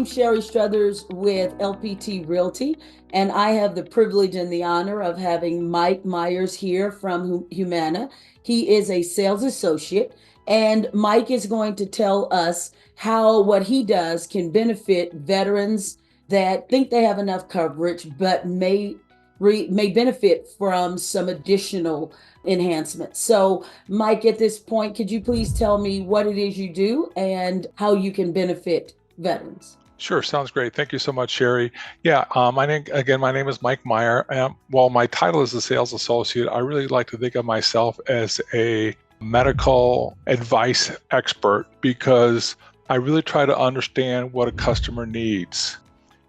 name's Sherry Struthers with LPT Realty, and I have the privilege and the honor of having Mike Myers here from Humana. He is a sales associate, and Mike is going to tell us how what he does can benefit veterans that think they have enough coverage but may benefit from some additional enhancements. So, Mike, at this point, could you please tell me what it is you do and how you can benefit veterans? Sure, sounds great. Thank you so much, Sherry. Yeah, my name is Mike Myer. While my title is a sales associate, I really like to think of myself as a medical advice expert because I really try to understand what a customer needs.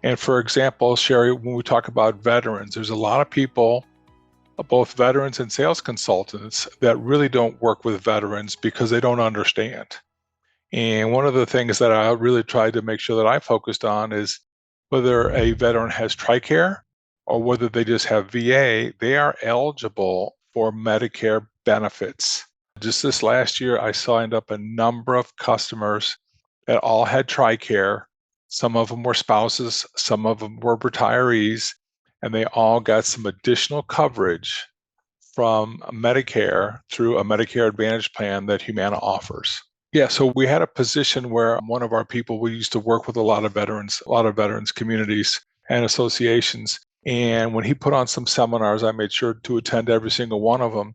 And for example, Sherry, when we talk about veterans, there's a lot of people, both veterans and sales consultants, that really don't work with veterans because they don't understand. And one of the things that I really tried to make sure that I focused on is whether a veteran has TRICARE or whether they just have VA, they are eligible for Medicare benefits. Just this last year, I signed up a number of customers that all had TRICARE. Some of them were spouses, some of them were retirees, and they all got some additional coverage from Medicare through a Medicare Advantage plan that Humana offers. Yeah, so we had a position where one of our people, we used to work with a lot of veterans communities and associations. And when he put on some seminars, I made sure to attend every single one of them.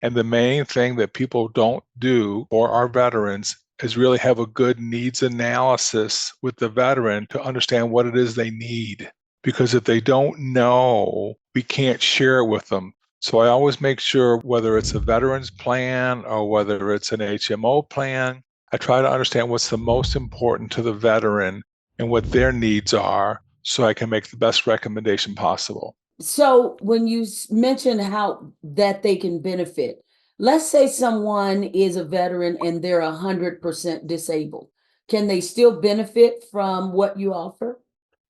And the main thing that people don't do for our veterans is really have a good needs analysis with the veteran to understand what it is they need. Because if they don't know, we can't share it with them. So I always make sure, whether it's a veterans plan or whether it's an HMO plan, I try to understand what's the most important to the veteran and what their needs are so I can make the best recommendation possible. So, when you mention how that they can benefit, let's say someone is a veteran and they're 100% disabled. Can they still benefit from what you offer?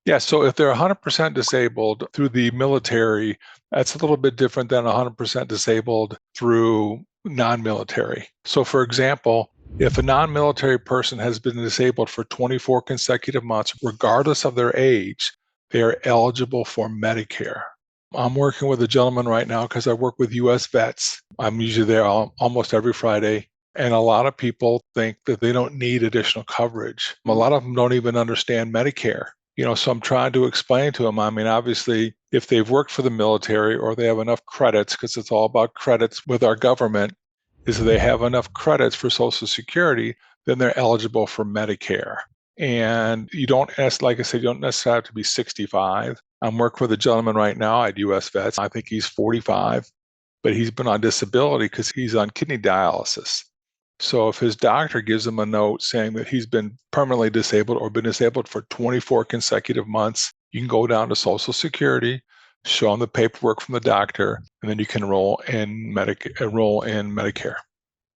Yeah, so if they're 100% disabled through the military, that's a little bit different than 100% disabled through non-military. So for example, if a non-military person has been disabled for 24 consecutive months, regardless of their age, they are eligible for Medicare. I'm working with a gentleman right now because I work with U.S. vets. I'm usually there almost every Friday. And a lot of people think that they don't need additional coverage. A lot of them don't even understand Medicare. So I'm trying to explain to them, obviously, if they've worked for the military or they have enough credits, because it's all about credits with our government, is if they have enough credits for Social Security, then they're eligible for Medicare. And you don't, like I said, you don't necessarily have to be 65. I'm working with a gentleman right now at US Vets. I think he's 45, but he's been on disability because he's on kidney dialysis. So if his doctor gives him a note saying that he's been permanently disabled or been disabled for 24 consecutive months, you can go down to Social Security, show him the paperwork from the doctor, and then you can enroll in Medicare.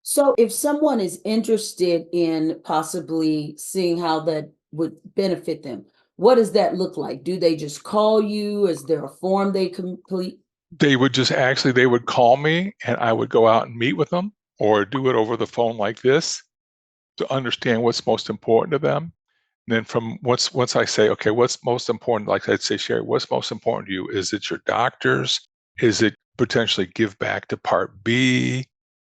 So, if someone is interested in possibly seeing how that would benefit them, what does that look like? Do they just call you? Is there a form they complete? They would call me and I would go out and meet with them or do it over the phone like this to understand what's most important to them. And then once I say, okay, what's most important? Like I'd say, Sherry, what's most important to you? Is it your doctors? Is it potentially give back to Part B?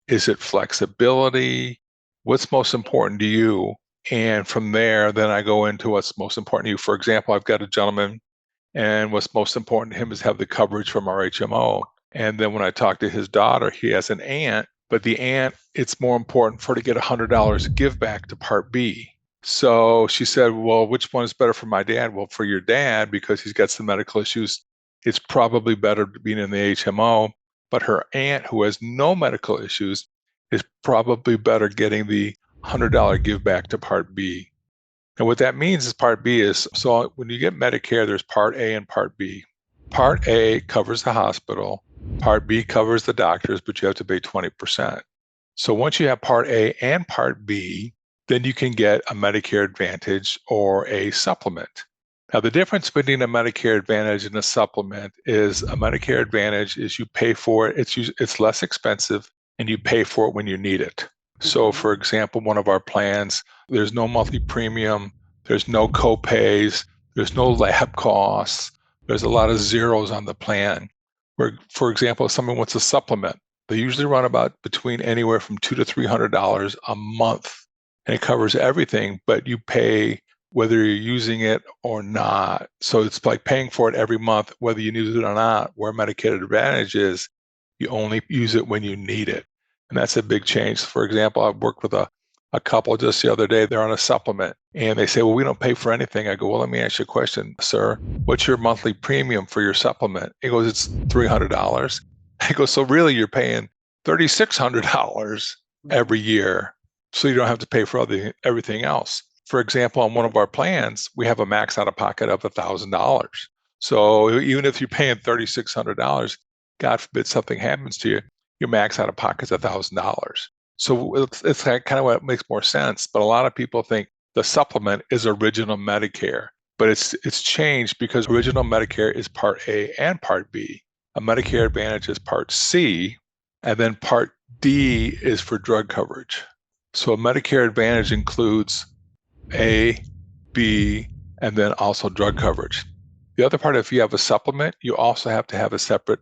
Is it flexibility? What's most important to you? And from there, then I go into what's most important to you. For example, I've got a gentleman, and what's most important to him is have the coverage from our HMO. And then when I talk to his daughter, he has an aunt, but the aunt, it's more important for her to get $100 give back to Part B. So she said, well, which one is better for my dad? Well, for your dad, because he's got some medical issues, it's probably better being in the HMO. But her aunt, who has no medical issues, is probably better getting the $100 give back to Part B. And what that means is Part B is, so when you get Medicare, there's Part A and Part B. Part A covers the hospital. Part B covers the doctors, but you have to pay 20%. So once you have Part A and Part B, then you can get a Medicare Advantage or a supplement. Now, the difference between a Medicare Advantage and a supplement is a Medicare Advantage is you pay for it, it's less expensive, and you pay for it when you need it. So, for example, one of our plans, there's no monthly premium, There's no co-pays. There's no lab costs. There's a lot of zeros on the plan. Where, for example, if someone wants a supplement, they usually run about between anywhere from $200 to $300 a month, and it covers everything, but you pay whether you're using it or not. So it's like paying for it every month, whether you use it or not. Where Medicare Advantage is, you only use it when you need it. And that's a big change. For example, I've worked with a couple just the other day. They're on a supplement and they say, well, we don't pay for anything. I go, well, let me ask you a question, sir. What's your monthly premium for your supplement? He goes, it's $300. I go, so really you're paying $3,600 every year. So you don't have to pay for everything else. For example, on one of our plans, we have a max out of pocket of $1,000. So even if you're paying $3,600, God forbid something happens to you, your max out of pocket is $1,000. So it's kind of what makes more sense. But a lot of people think the supplement is original Medicare, but it's changed because original Medicare is Part A and Part B. A Medicare Advantage is Part C, and then Part D is for drug coverage. So a Medicare Advantage includes A, B, and then also drug coverage. The other part, if you have a supplement, you also have to have a separate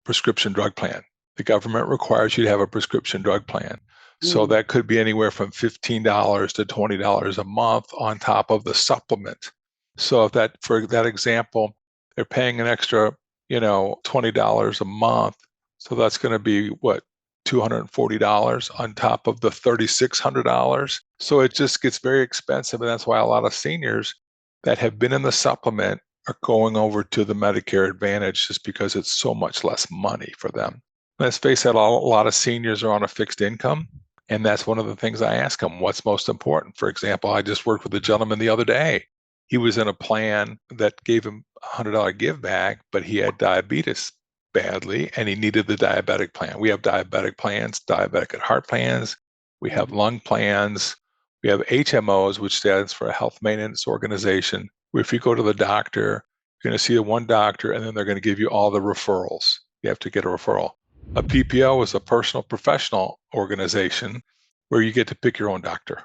prescription drug plan. The government requires you to have a prescription drug plan. So that could be anywhere from $15 to $20 a month on top of the supplement. So if that, for that example, they're paying an extra, $20 a month. So that's going to be what, $240 on top of the $3,600. So it just gets very expensive. And that's why a lot of seniors that have been in the supplement are going over to the Medicare Advantage just because it's so much less money for them. Let's face it, a lot of seniors are on a fixed income. And that's one of the things I ask them, what's most important? For example, I just worked with a gentleman the other day. He was in a plan that gave him a $100 give back, but he had diabetes badly and he needed the diabetic plan. We have diabetic plans, diabetic and heart plans. We have lung plans. We have HMOs, which stands for a health maintenance organization, where if you go to the doctor, you're going to see the one doctor and then they're going to give you all the referrals. You have to get a referral. A PPO is a personal professional organization where you get to pick your own doctor,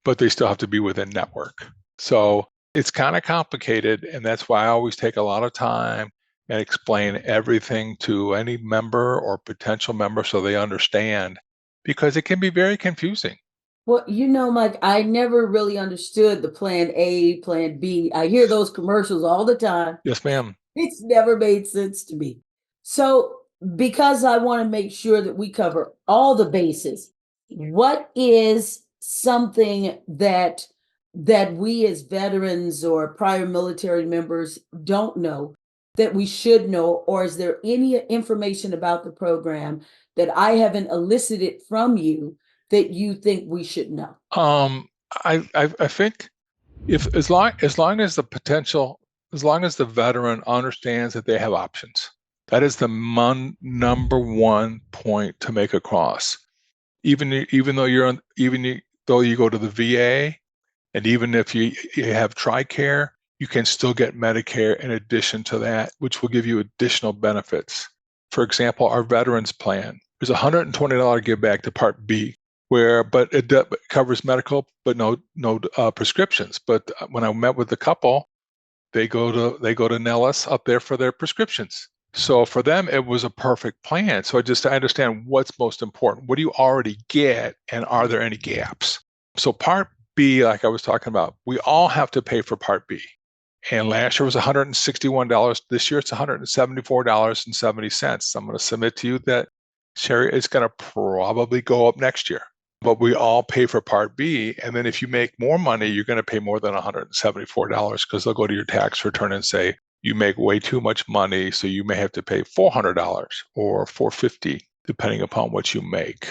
but they still have to be within network. So it's kind of complicated, and that's why I always take a lot of time and explain everything to any member or potential member so they understand, because it can be very confusing. Well, Mike, I never really understood the plan A, plan B. I hear those commercials all the time. Yes, ma'am. It's never made sense to me. So, because I want to make sure that we cover all the bases, what is something that we as veterans or prior military members don't know that we should know? Or is there any information about the program that I haven't elicited from you that you think we should know? I think if as long as as long as the veteran understands that they have options, that is the number one point to make across. Even though you go to the VA, and even if you have TRICARE, you can still get Medicare in addition to that, which will give you additional benefits. For example, our veterans plan, there's a $120 give back to Part B, but it covers medical, but no prescriptions. But when I met with the couple, they go to Nellis up there for their prescriptions. So for them, it was a perfect plan. So I understand what's most important. What do you already get, and are there any gaps? So Part B, like I was talking about, we all have to pay for Part B. And last year was $161. This year it's $174.70. I'm going to submit to you that, Sherry, it's going to probably go up next year. But we all pay for Part B. And then if you make more money, you're going to pay more than $174 because they'll go to your tax return and say, you make way too much money, so you may have to pay $400 or $450, depending upon what you make.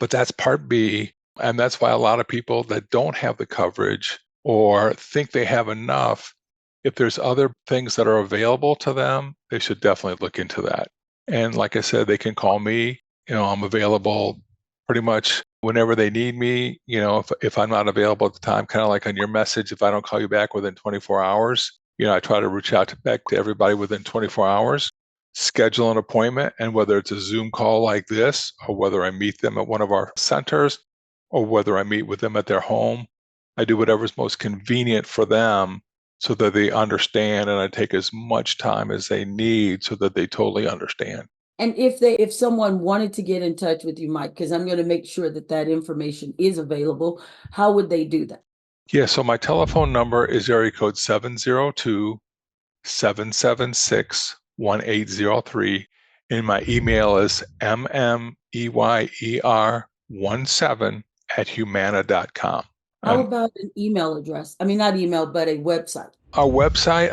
But that's Part B. And that's why a lot of people that don't have the coverage or think they have enough, if there's other things that are available to them, they should definitely look into that. And like I said, they can call me. I'm available pretty much whenever they need me. If I'm not available at the time, kind of like on your message, if I don't call you back within 24 hours, I try to reach out back to everybody within 24 hours, schedule an appointment, and whether it's a Zoom call like this, or whether I meet them at one of our centers, or whether I meet with them at their home, I do whatever's most convenient for them so that they understand, and I take as much time as they need so that they totally understand. And if someone wanted to get in touch with you, Mike, because I'm going to make sure that that information is available, how would they do that? Yeah, so my telephone number is area code 702-776-1803. And my email is mmmeyer17@humana.com. How about an email address? I mean, not email, but a website. Our website,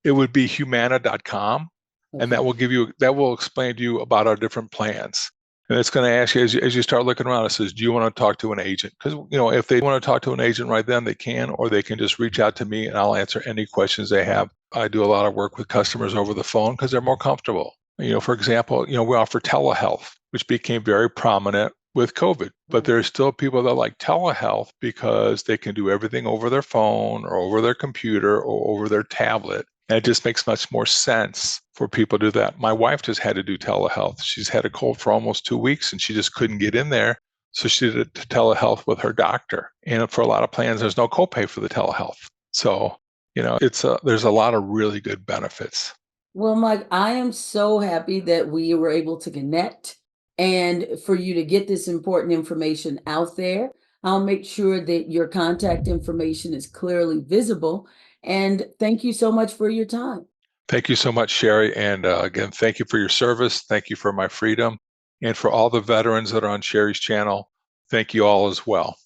it would be humana.com, and Okay. that will explain to you about our different plans. And it's going to ask you as you start looking around, it says, do you want to talk to an agent? Because, if they want to talk to an agent right then, they can, or they can just reach out to me and I'll answer any questions they have. I do a lot of work with customers over the phone because they're more comfortable. For example, we offer telehealth, which became very prominent with COVID, but there's still people that like telehealth because they can do everything over their phone or over their computer or over their tablet. And it just makes much more sense for people to do that. My wife just had to do telehealth. She's had a cold for almost 2 weeks and she just couldn't get in there. So she did telehealth with her doctor. And for a lot of plans, there's no copay for the telehealth. So, there's a lot of really good benefits. Well, Mike, I am so happy that we were able to connect and for you to get this important information out there. I'll make sure that your contact information is clearly visible. And thank you so much for your time. Thank you so much, Sherry. And again, thank you for your service. Thank you for my freedom. And for all the veterans that are on Sherry's channel, thank you all as well.